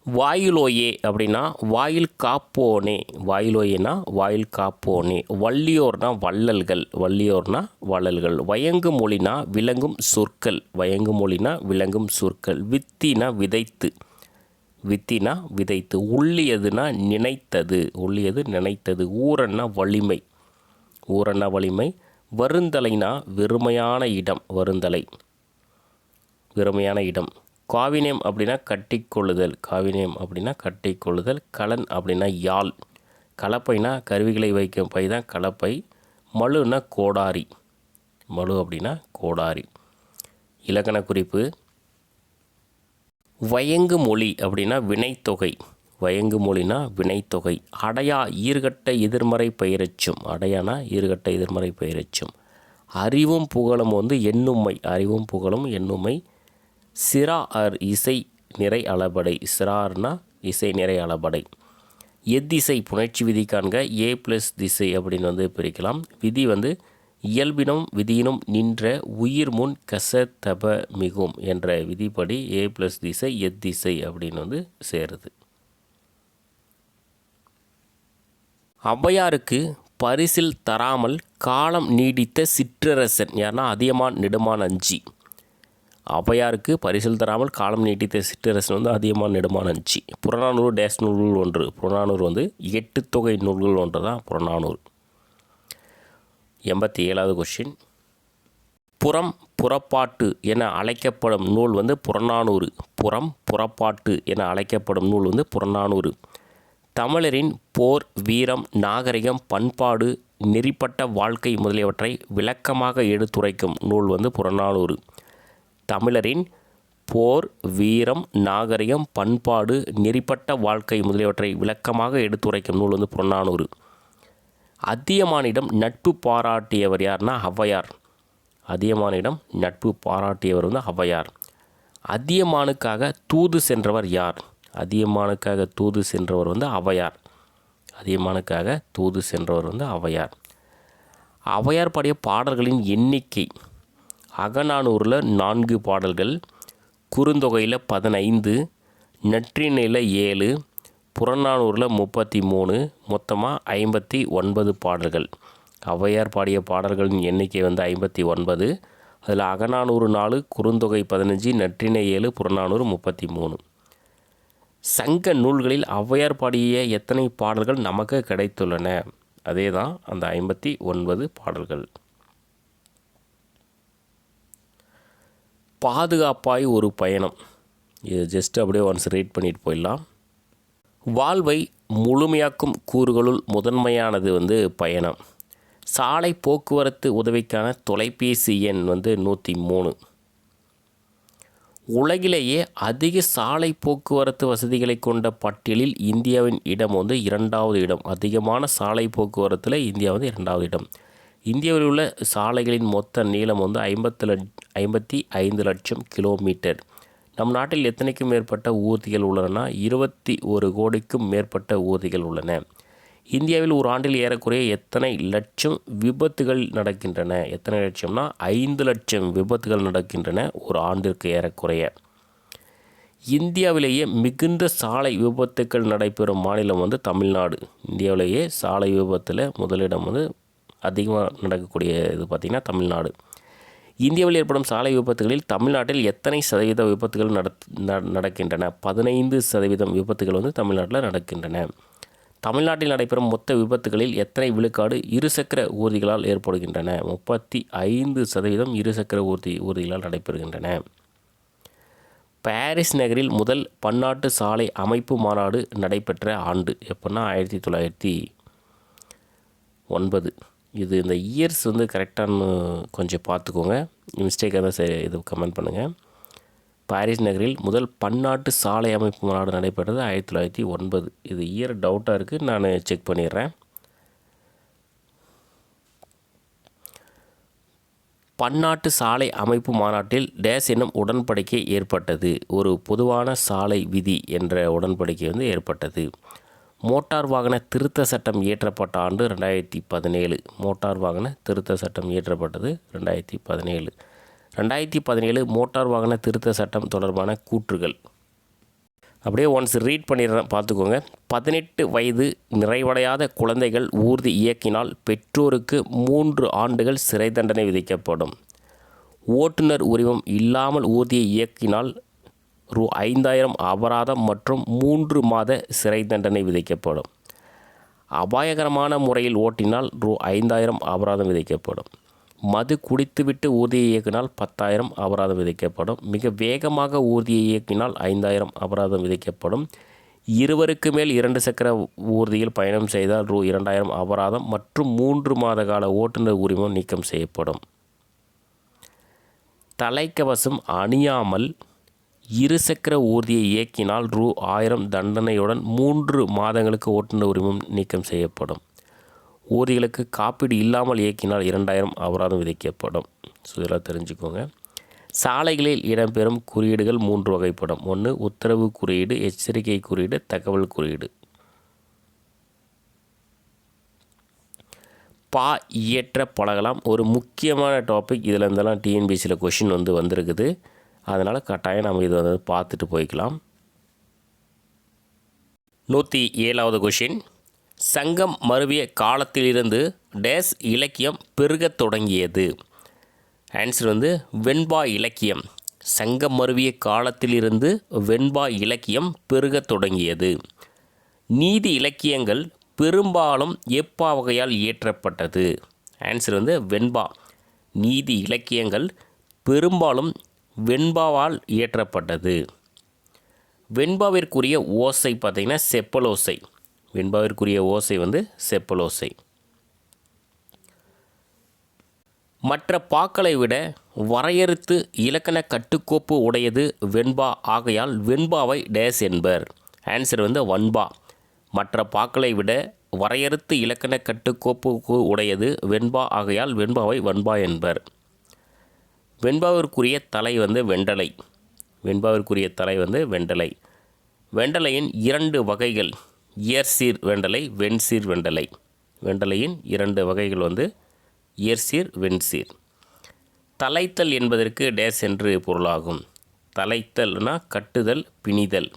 S1: வாயிலோயே அப்படின்னா வாயில் காப்போனே. வாயிலோயேனா வாயில் காப்போனே. வள்ளியோர்னா வள்ளல்கள். வள்ளியோர்னா வள்ளல்கள். வயங்கு மொழினா விளங்கும் சொற்கள். வயங்கு மொழினா விளங்கும் சொற்கள். வித்தினா விதைத்து. வித்தினா விதைத்து. உள்ளியதுனா நினைத்தது. உள்ளியது நினைத்தது. ஊரன்னா வலிமை. ஊரன்னா வலிமை. வருந்தலைனா வெறுமையான இடம். வருந்தலை வெறுமையான இடம். காவினேம் அப்படின்னா கட்டிக்கொள்ளுதல். காவினேம் அப்படின்னா கட்டிக்கொள்ளுதல். கலன் அப்படின்னா யாழ். கலப்பைனா கருவிகளை வைக்கும் பை தான் கலப்பை. மழுன்னா கோடாரி. மழு அப்படின்னா கோடாரி. இலக்கண குறிப்பு: வயங்கு மொழி அப்படின்னா வினைத்தொகை. வயங்கு மொழினா வினைத்தொகை. அடையா ஈர்கட்ட எதிர்மறை பெயரெச்சும். அடையானா ஈர்கட்ட எதிர்மறை பெயரெச்சும். அறிவும் புகழும் எண்ணுமை. அறிவும் புகழும் எண்ணுமை. சிறா இசை நிறை அளபடை. சிறார்னா இசை நிறை அளபடை. எத்திசை புணர்ச்சி விதி காண்க. ஏ ப்ளஸ் திசை அப்படின்னு பிரிக்கலாம். விதி இயல்பினும் விதியினும் நின்ற உயிர் முன் கசதப மிகும் என்ற விதிப்படி ஏ ப்ளஸ் திசை எத்திசை அப்படின்னு சேருது. ஔவையாருக்கு பரிசில் தராமல் காலம் நீடித்த சிற்றரசன் யாருன்னா அதியமான் நெடுமான் அஞ்சி. ஔவையாருக்கு பரிசில் தராமல் காலம் நீட்டித்த சிற்றரசன் அதியமான் நெடுமான் அஞ்சி. புறநானூறு டேஸ் நூல்கள் ஒன்று. புறநானூறு 8 தொகை நூல்கள் ஒன்று தான் புறநானூறு. 87வது கொஸ்டின். புறம் புறப்பாட்டு என அழைக்கப்படும் நூல் புறநானூறு. புறம் புறப்பாட்டு என அழைக்கப்படும் நூல் புறநானூறு. தமிழரின் போர், வீரம், நாகரிகம், பண்பாடு, நெறிப்பட்ட வாழ்க்கை முதலியவற்றை விளக்கமாக எடுத்துரைக்கும் நூல் புறநானூறு. தமிழரின் போர், வீரம், நாகரிகம், பண்பாடு, நெறிப்பட்ட வாழ்க்கை முதலியவற்றை விளக்கமாக எடுத்துரைக்கும் நூல் புறநானூறு. அதியமானிடம் நட்பு பாராட்டியவர் யார்னா ஔவையார். அதியமானிடம் நட்பு பாராட்டியவர் ஔவையார். அதியமானுக்காக தூது சென்றவர் யார்? அதியமானுக்காக தூது சென்றவர் ஔவையார். அதியமானுக்காக தூது சென்றவர் ஔவையார். ஔவையார் பாடிய பாடல்களின் எண்ணிக்கை. அகநானூறில் 4 பாடல்கள், குறுந்தொகையில் 15, நற்றிணையில் 7, புறநானூறில் 33, மொத்தமாக 59 பாடல்கள். ஔவையார் பாடிய பாடல்களின் எண்ணிக்கை 59. அதில் அகநானூறு 4, குறுந்தொகை 15, நற்றிணை 7, புறநானூறு 33. சங்க நூல்களில் ஔவையார் பாடிய எத்தனை பாடல்கள் நமக்கு கிடைத்துள்ளன? அதே தான் அந்த 59 பாடல்கள். பாதுகாப்பாய் ஒரு பயணம். இது ஜஸ்ட் அப்படியே ஒன்ஸ் ரீட் பண்ணிட்டு போயிடலாம். வாழ்வை முழுமையாக்கும் கூறுகளுள் முதன்மையானது பயணம். சாலை போக்குவரத்து உதவிக்கான தொலைபேசி எண் 103. உலகிலேயே அதிக சாலை போக்குவரத்து வசதிகளை கொண்ட பட்டியலில் இந்தியாவின் இடம் 2வது இடம். அதிகமான சாலை போக்குவரத்தில் இந்தியா 2வது இடம். இந்தியாவில் உள்ள சாலைகளின் மொத்த நீளம் 55 லட்சம் கிலோமீட்டர். நம் நாட்டில் எத்தனைக்கும் மேற்பட்ட ஊர்திகள் உள்ளன? 21 கோடிக்கும் மேற்பட்ட ஊர்திகள் உள்ளன. இந்தியாவில் ஒரு ஆண்டில் ஏறக்குறைய எத்தனை லட்சம் விபத்துகள் நடக்கின்றன? எத்தனை லட்சம்னா 5 லட்சம் விபத்துகள் நடக்கின்றன ஒரு ஆண்டிற்கு ஏறக்குறைய. இந்தியாவிலேயே மிகுந்த சாலை விபத்துக்கள் நடைபெறும் மாநிலம் தமிழ்நாடு. இந்தியாவிலேயே சாலை விபத்தில் முதலிடம் அதிகமாக நடக்கக்கூடிய இது பார்த்திங்கன்னா தமிழ்நாடு. இந்தியாவில் ஏற்படும் சாலை விபத்துகளில் தமிழ்நாட்டில் எத்தனை சதவீத விபத்துகள் நடக்கின்றன? 15% விபத்துகள் தமிழ்நாட்டில் நடக்கின்றன. தமிழ்நாட்டில் நடைபெறும் மொத்த விபத்துகளில் எத்தனை விழுக்காடு இருசக்கர ஊர்திகளால் ஏற்படுகின்றன? 35% இருசக்கர ஊர்திகளால் நடைபெறுகின்றன. பாரிஸ் நகரில் முதல் பன்னாட்டு சாலை அமைப்பு மாநாடு நடைபெற்ற ஆண்டு எப்போன்னா 1909. இது இந்த இயர்ஸ் கரெக்டானு கொஞ்சம் பார்த்துக்கோங்க. மிஸ்டேக்காக தான் சரி இது கமெண்ட் பண்ணுங்கள். பாரிஸ் நகரில் முதல் பன்னாட்டு சாலை அமைப்பு மாநாடு நடைபெற்றது 1909. இது இயர் டவுட்டாக இருக்குது, நான் செக் பண்ணிடுறேன். பன்னாட்டு சாலை அமைப்பு மாநாட்டில் டேஸ் என்னும் உடன்படிக்கை ஏற்பட்டது. ஒரு பொதுவான சாலை விதி என்ற உடன்படிக்கை ஏற்பட்டது. மோட்டார் வாகன திருத்த சட்டம் இயற்றப்பட்ட ஆண்டு 2017. மோட்டார் வாகன திருத்த சட்டம் இயற்றப்பட்டது 2017. 2017 மோட்டார் வாகன திருத்த சட்டம் தொடர்பான கூற்றுகள். அப்படியே ஒன்ஸ் ரீட் பண்ணிடுறேன், பார்த்துக்கோங்க. 18 வயது நிறைவடையாத குழந்தைகள் ஊர்தி இயக்கினால் பெற்றோருக்கு 3 ஆண்டுகள் சிறை தண்டனை விதிக்கப்படும். ஓட்டுநர் உரிமம் இல்லாமல் ஊர்தியை இயக்கினால் ரூ.5000 அபராதம் மற்றும் 3 மாத சிறை தண்டனை விதிக்கப்படும். அபாயகரமான முறையில் ஓட்டினால் ரூ.5000 அபராதம் விதிக்கப்படும். மது குடித்துவிட்டு ஊர்தியை இயக்கினால் 10,000 அபராதம் விதிக்கப்படும். மிக வேகமாக ஊர்தியை இயக்கினால் 5,000 அபராதம் விதிக்கப்படும். இருவருக்கு மேல் 2 சக்கர ஊர்தியில் பயணம் செய்தால் ரூ.2000 அபராதம் மற்றும் 3 மாத கால ஓட்டுநர் உரிமம் நீக்கம் செய்யப்படும். தலைக்கவசம் அணியாமல் இருசக்கர ஊர்தியை இயக்கினால் ரூ. 1000 தண்டனையுடன் 3 மாதங்களுக்கு ஓட்டுநர் உரிமம் நீக்கம் செய்யப்படும். ஊர்திகளுக்கு காப்பீடு இல்லாமல் இயக்கினால் 2000 அபராதம் விதிக்கப்படும். ஸோ இதெல்லாம் தெரிஞ்சுக்கோங்க. சாலைகளில் இடம்பெறும் குறியீடுகள் 3 வகைப்படும். 1 உத்தரவு குறியீடு, எச்சரிக்கை குறியீடு, தகவல் குறியீடு. பா இயற்ற பழகலாம் ஒரு முக்கியமான டாபிக். இதில் இருந்தெல்லாம் டிஎன்பிசியில் கொஷின் வந்திருக்குது. அதனால் கட்டாயம் நம்ம இதை பார்த்துட்டு போய்க்கலாம். 107வது கொஷின். சங்கம் மருவிய காலத்திலிருந்து டேஸ் இலக்கியம் பெருகத் தொடங்கியது. ஆன்சர் வெண்பா இலக்கியம். சங்கம் மருவிய காலத்திலிருந்து வெண்பா இலக்கியம் பெருகத் தொடங்கியது. நீதி இலக்கியங்கள் பெரும்பாலும் எப்பா வகையால் இயற்றப்பட்டது. ஆன்சர் வெண்பா. நீதி இலக்கியங்கள் பெரும்பாலும் வெண்பாவால் இயற்றப்பட்டது. வெண்பாவிற்குரிய ஓசை பார்த்திங்கன்னா செப்பலோசை. வெண்பாவிற்குரிய ஓசை செப்பலோசை. மற்ற பாக்களை விட வரையறுத்து இலக்கண கட்டுக்கோப்பு உடையது வெண்பா. ஆகையால் வெண்பாவை டேஸ் என்பர். ஆன்சர் வன்பா. மற்ற பாக்களை விட வரையறுத்து இலக்கண கட்டுக்கோப்பு உடையது வெண்பா. ஆகையால் வெண்பாவை வன்பா என்பர். வெண்பாவிற்குரிய தலை வெண்டலை. வெண்பாவிற்குரிய தலை வெண்டலை. வெண்டலையின் 2 வகைகள் இயற்சீர் வெண்டலை, வெண்சீர் வெண்டலை. வெண்டலையின் 2 வகைகள் இயற்சீர், வெண்சீர். தலைத்தல் என்பதற்கு டேஸ் என்று பொருளாகும். தலைத்தல்னா கட்டுதல், பிணிதல்.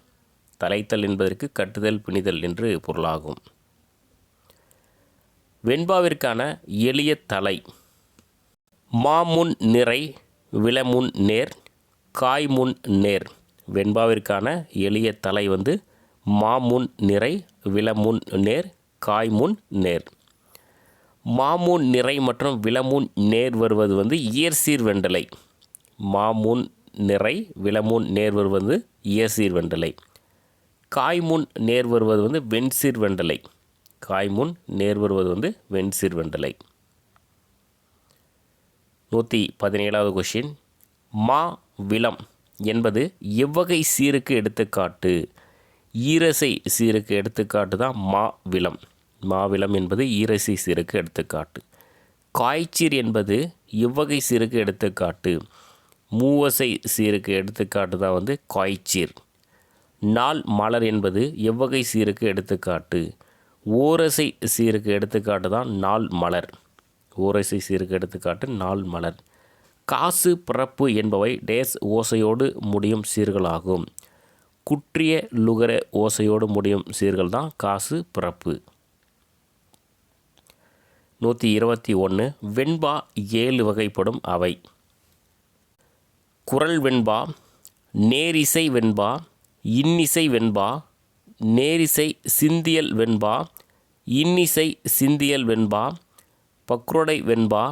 S1: தலைத்தல் என்பதற்கு கட்டுதல், பிணிதல் என்று பொருளாகும். வெண்பாவிற்கான எளிய தலை மாமுன் நிறை, விளமுன் நேர், காய்முன் நேர். வெண்பாவிற்கான எளிய தலை மாமுன் நிறை, விளமுன் நேர், காய்முன் நேர். மாமுன் நிறை மற்றும் விளமுன் நேர் வருவது இயற்சீர் வெண்டலை. மாமுன் நிறை, விளமுன் நேர் வருவது இயற்சீர் வெண்டலை. காய்முன் நேர் வருவது வெண்சீர் வெண்டலை. காய்முன் நேர் வருவது வெண்சீர் வெண்டலை. 117வது கொஷின். மா விளம் என்பது எவ்வகை சீருக்கு எடுத்துக்காட்டு. ஈரசை சீருக்கு எடுத்துக்காட்டு தான் மா விளம். மாவிளம் என்பது ஈரசை சீருக்கு எடுத்துக்காட்டு. காய்ச்சீர் என்பது எவ்வகை சீருக்கு எடுத்துக்காட்டு. மூவசை சீருக்கு எடுத்துக்காட்டு தான் காய்ச்சீர். நாள் மலர் என்பது எவ்வகை சீருக்கு எடுத்துக்காட்டு. ஓரசை சீருக்கு எடுத்துக்காட்டு தான் நாள் மலர். ஓரசை சீருக்கு எடுத்துக்காட்டு நாள் மலர். காசு பிறப்பு என்பவை டேஸ் ஓசையோடு முடியும் சீர்களாகும். குற்றிய லுகர ஓசையோடு முடியும் சீர்கள் தான் காசு பிறப்பு. 121. வெண்பா 7 வகைப்படும் அவை. குரல் வெண்பா, நேரிசை வெண்பா, இன்னிசை வெண்பா, நேரிசை சிந்தியல் வெண்பா, இன்னிசை சிந்தியல் வெண்பா, பக்ரோடை வெண்பா,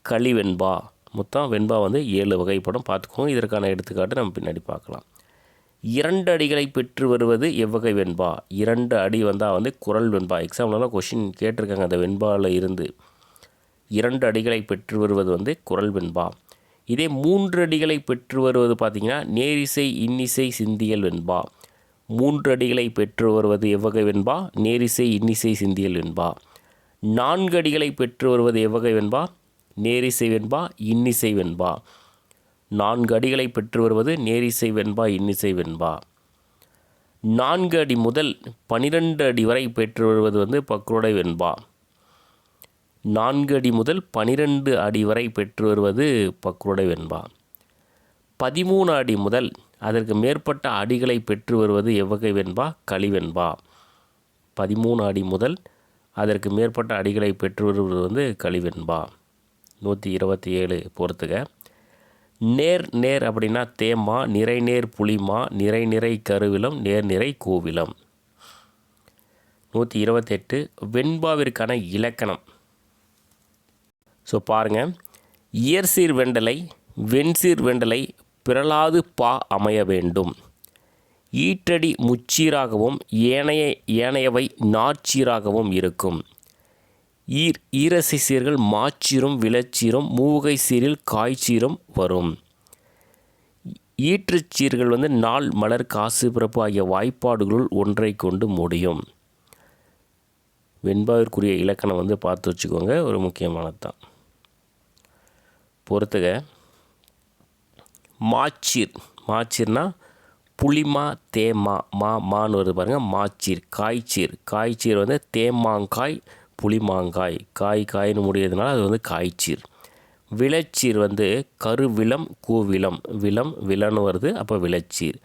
S1: களி வெண்பா. மொத்தம் வெண்பா 7 வகைப்படும். பார்த்துக்கோங்க. இதற்கான எடுத்துக்காட்டு நம்ம பின்னாடி பார்க்கலாம். 2 அடிகளை பெற்று வருவது எவ்வகை வெண்பா. 2 அடி வந்தால் குரல் வெண்பா. எக்ஸாம்லலாம் கொஷின் கேட்டிருக்காங்க அந்த வெண்பாவில் இருந்து. 2 அடிகளை பெற்று வருவது குரல் வெண்பா. இதே 3 அடிகளை பெற்று வருவது பார்த்திங்கன்னா நேரிசை இன்னிசை சிந்தியல் வெண்பா. 3 அடிகளை பெற்று வருவது எவ்வகை வெண்பா. நேரிசை இன்னிசை சிந்தியல் வெண்பா. 4 அடிகளை பெற்று வருவது எவ்வகை வெண்பா. நேரிசை வெண்பா, இன்னிசை வெண்பா. 4 அடிகளை பெற்று வருவது நேரிசை வெண்பா, இன்னிசை வெண்பா. 4 அடி முதல் 12 அடி வரை பெற்று வருவது பக்ரோடை வெண்பா. 4 அடி முதல் 12 அடி வரை பெற்று வருவது பக்ரோடை வெண்பா. 13 அடி முதல் அதற்கு மேற்பட்ட அடிகளை பெற்று வருவது எவ்வகை வெண்பா. களி வெண்பா. 13 அடி முதல் அதற்கு மேற்பட்ட அடிகளை பெற்று வருவது களி வெண்பா. 127 பொறுத்துக. நேர் நேர் அப்படின்னா தேமா, நிறை நேர் புளிமா, நிறை நிறை கருவிலம், நேர் நிறை கோவிலம். 128. வெண்பாவிற்கான இலக்கணம். ஸோ பாருங்கள். இயற்சீர் வெண்டலை, வெண்சீர் வெண்டலை பிறலாது பா அமைய வேண்டும். ஈற்றடி முச்சீராகவும் ஏனையவை நாச்சீராகவும் இருக்கும். ஈரசை சீர்கள் மாச்சீரும் விளச்சீரும் மூவகை சீரில் காய்ச்சீரும் வரும். ஈற்றுச்சீர்கள் வந்து நாள் மலர் காசு பிறப்பு ஆகிய வாய்ப்பாடுகளுள் ஒன்றை கொண்டு முடியும். வெண்பாவிற்குரிய இலக்கணம் வந்து பார்த்து வச்சுக்கோங்க, ஒரு முக்கியமானது தான். பொறுத்துக. மாச்சீர். மாச்சீர்னா புளிமா தேமா மான்னு வருது பாருங்கள். மாச்சீர். காய்ச்சீர். காய்ச்சீர் வந்து தேமாங்காய் புளிமாங்காய் காய்னு முடியறதுனால அது வந்து காய்ச்சீர். விளைச்சீர் வந்து கருவிளம் கூவிளம் விலன்னு வருது, அப்போ விளைச்சீர்.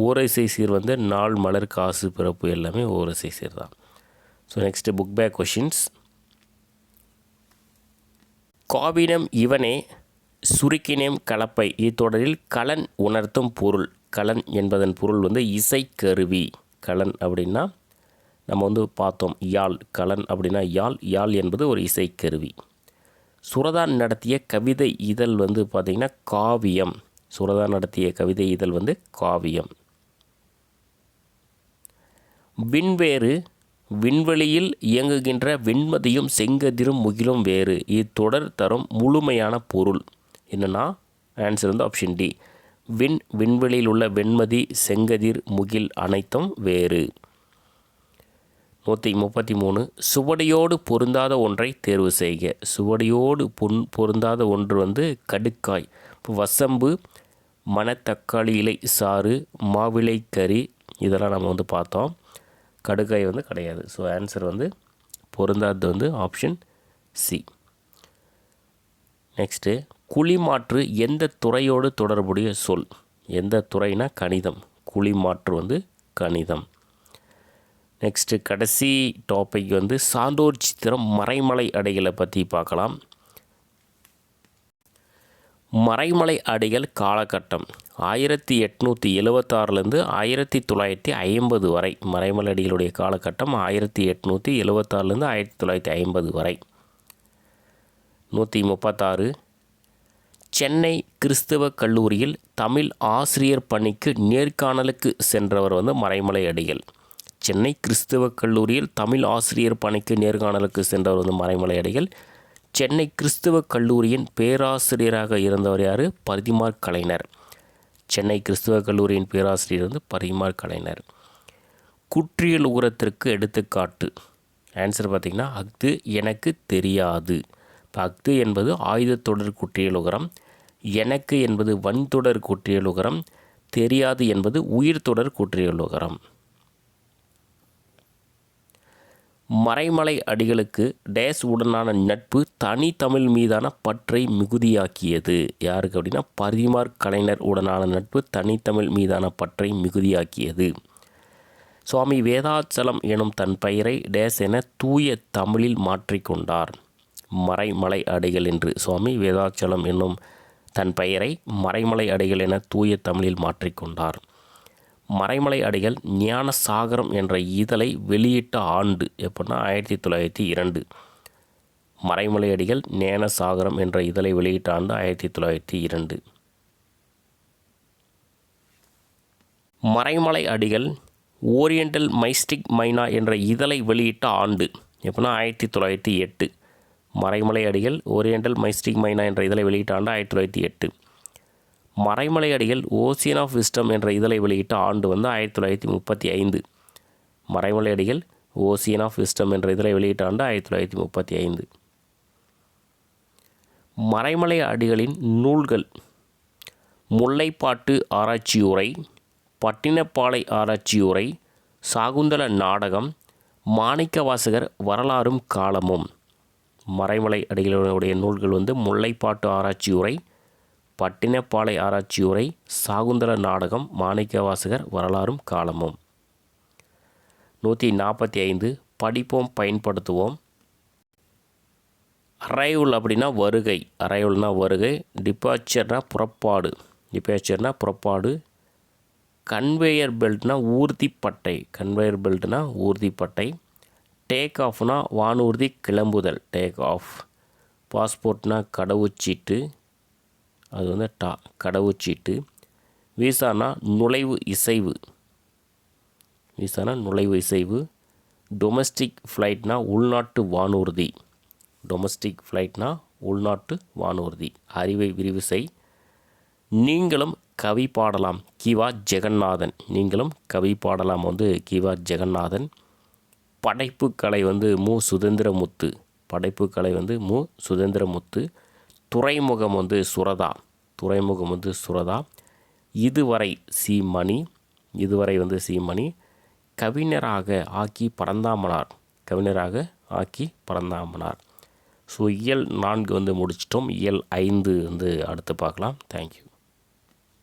S1: ஓரிசை சீர் வந்து நாள் மலர் காசு பிறப்பு எல்லாமே ஓரிசை சீர் தான். So next book back questions. காவினம் இவனே சுருக்கினேம் கலப்பை. இத்தொடரில் கலன் உணர்த்தும் பொருள். கலன் என்பதன் பொருள் வந்து இசைக்கருவி. கலன் அப்படின்னா நம்ம வந்து பார்த்தோம் யாழ். கலன் அப்படின்னா யாழ் என்பது ஒரு இசைக்கருவி. சுரதான் நடத்திய கவிதை இதழ் வந்து பார்த்திங்கன்னா காவியம். சுரதான் நடத்திய கவிதை இதழ் வந்து காவியம். விண்வேறு விண்வெளியில் இயங்குகின்ற வெண்மதியும் செங்கதிரும் முகிலும் வேறு. இத்தொடர் தரும் முழுமையான பொருள் என்னென்னா ஆன்சர் வந்து ஆப்ஷன் டி. விண்வெளியில் உள்ள வெண்மதி செங்கதிர் முகில் அனைத்தும் வேறு. 133. சுவடியோடு பொருந்தாத ஒன்றை தேர்வு செய்க. சுவடியோடு பொருந்தாத ஒன்று வந்து கடுக்காய். இப்போ வசம்பு, மணத்தக்காளி இலை சாறு, மாவிலை கறி இதெல்லாம் நம்ம வந்து பார்த்தோம். கடுக்காய் வந்து கிடையாது. ஸோ ஆன்சர் வந்து பொருந்தாதது வந்து ஆப்ஷன் சி. நெக்ஸ்ட்டு குழிமாற்று எந்த துறையோடு தொடர்புடைய சொல். எந்த துறைனா கணிதம். குழிமாற்று வந்து கணிதம். நெக்ஸ்ட்டு கடைசி டாபிக் வந்து சான்றோர் சித்திரம் மறைமலை அடிகளை பற்றி பார்க்கலாம். மறைமலை அடிகள் காலகட்டம் 1876லேருந்து 1950 வரை. மறைமலை அடிகளுடைய காலகட்டம் 1876லேருந்து 1950 வரை. 136. சென்னை கிறிஸ்தவ கல்லூரியில் தமிழ் ஆசிரியர் பணிக்கு நேர்காணலுக்கு சென்றவர் வந்து மறைமலை அடிகள். சென்னை கிறிஸ்தவ கல்லூரியில் தமிழ் ஆசிரியர் பணிக்கு நேர்காணலுக்கு சென்றவர் வந்து மறைமலை அடிகள். சென்னை கிறிஸ்தவ கல்லூரியின் பேராசிரியராக இருந்தவர் யார்? பரிதிமாற் கலைஞர். சென்னை கிறிஸ்தவ கல்லூரியின் பேராசிரியர் வந்து பரிதிமாற் கலைஞர். குற்றியல் உரத்திற்கு எடுத்துக்காட்டு. ஆன்சர் பார்த்திங்கன்னா அஃது எனக்கு தெரியாது. இப்போ அஃது என்பது ஆயுதத்தொடர் குற்றியல் உகரம், எனக்கு என்பது வன்தொடர் குற்றியல் உகரம், தெரியாது என்பது உயிர்த்தொடர் குற்றியல் உகரம். மறைமலை அடிகளுக்கு டேஸ் உடனான நட்பு தனி தமிழ் மீதான பற்றை மிகுதியாக்கியது. யாருக்கு அப்படின்னா பரிதிமாற் கலைஞர் உடனான நட்பு தனித்தமிழ் மீதான பற்றை மிகுதியாக்கியது. சுவாமி வேதாச்சலம் எனும் தன் பெயரை டேஸ் என தூய தமிழில் மாற்றிக்கொண்டார். மறைமலை அடிகள் என்று சுவாமி வேதாச்சலம் என்னும் தன் பெயரை மறைமலை அடிகள் என தூய தமிழில் மாற்றிக்கொண்டார். மறைமலை அடிகள் ஞான சாகரம் என்ற இதழை வெளியிட்ட ஆண்டு எப்படின்னா 1902. மறைமலை அடிகள் ஞான சாகரம் என்ற இதழை வெளியிட்ட ஆண்டு 1902. மறைமலை அடிகள் ஓரியண்டல் மைஸ்டிக் மைனா என்ற இதழை வெளியிட்ட ஆண்டு எப்படின்னா 1908. மறைமலை அடிகள் ஓரியண்டல் மைஸ்டிக் மைனா என்ற இதழை வெளியிட்ட ஆண்டு 1908. Maraimalai Adigal ocean of wisdom என்ற இதழை வெளியிட்ட ஆண்டு வந்து 1935. Maraimalai Adigal ocean of wisdom என்ற இதழை வெளியிட்ட ஆண்டு 1935. மறைமலை அடிகளின் நூல்கள் முல்லைப்பாட்டு ஆராய்ச்சியுரை, பட்டினப்பாலை ஆராய்ச்சியுரை, சாகுந்தல நாடகம், மாணிக்கவாசகர் வரலாறும் காலமும். மறைமலை அடிகளுடைய நூல்கள் வந்து முல்லைப்பாட்டு ஆராய்ச்சியுரை, பட்டினப்பாலை ஆராய்ச்சியுரை, சாகுந்தல நாடகம், மாணிக்கவாசகர் வரலாறும் காலமும். 145. படிப்போம் பயன்படுத்துவோம். அரைவுல் அப்படின்னா வருகை. அரைவுல்னா வருகை. டிபார்ச்சர்னா புறப்பாடு. புறப்பாடு. கன்வேயர் பெல்ட்னா ஊர்திப்பட்டை. கன்வேயர் பெல்ட்னா ஊர்திப்பட்டை. டேக் ஆஃப்னா வானூர்தி கிளம்புதல். Take off. பாஸ்போர்ட்னா கடவுச்சீட்டு. அது வந்து கடவுச்சீட்டு. வீசானா நுழைவு இசைவு. நுழைவு இசைவு. டொமஸ்டிக் ஃப்ளைட்னா உள்நாட்டு வானூர்தி. உள்நாட்டு வானூர்தி. அறிவை விரிவு செய். நீங்களும் கவி பாடலாம் கிவா ஜெகநாதன். நீங்களும் கவி பாடலாம் வந்து கிவா ஜெகநாதன். படைப்புக்கலை வந்து மு சுதந்திரமுத்து. படைப்புக்கலை வந்து மு சுதந்திரமுத்து. துறைமுகம் வந்து சுரதா. துறைமுகம் வந்து சுரதா. இதுவரை சி மணி. இதுவரை வந்து சி மணி. கவிஞராக ஆக்கி பரந்தாமனார். கவிஞராக ஆக்கி பரந்தாமனார். ஸோ இயல் 4 வந்து முடிச்சிட்டோம். இயல் 5 வந்து அடுத்து பார்க்கலாம். தேங்க்யூ.